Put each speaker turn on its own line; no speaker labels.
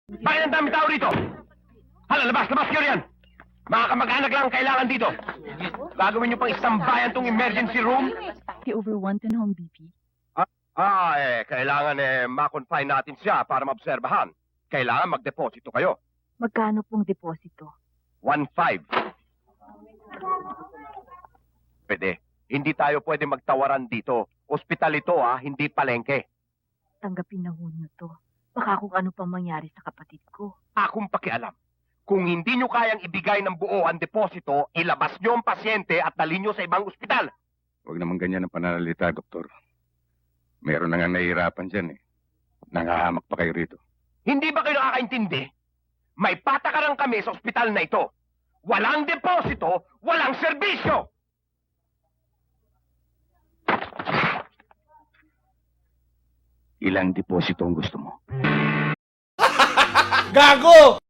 Bakit ang dami tao rito? Hala, labas kayo riyan! Mga kamag-anak lang ang kailangan dito. Gagawin niyo pang isang bayan tong emergency room?
The over 110 home BP.
Kailangan ma-confine natin siya para maobserbahan. Kailangan mag-deposito kayo.
Magkano pong deposito?
1.5. Pwede. Hindi tayo pwede magtawaran dito. Ospital ito, hindi palengke.
Tanggapin na ho niyo to. Baka kung ano pang mangyari sa kapatid ko.
Akong pakialam. Kung hindi nyo kayang ibigay ng buo ang deposito, ilabas nyo ang pasyente at dalhin nyo sa ibang ospital.
Huwag naman ganyan ang pananalita, Doktor. Meron na nga nahihirapan dyan eh. Nangahamak pa kayo rito.
Hindi ba kayo nakakaintindi? May patakaran kami sa ospital na ito. Walang deposito, walang serbisyo!
Ilang deposito ang gusto mo?
Gago!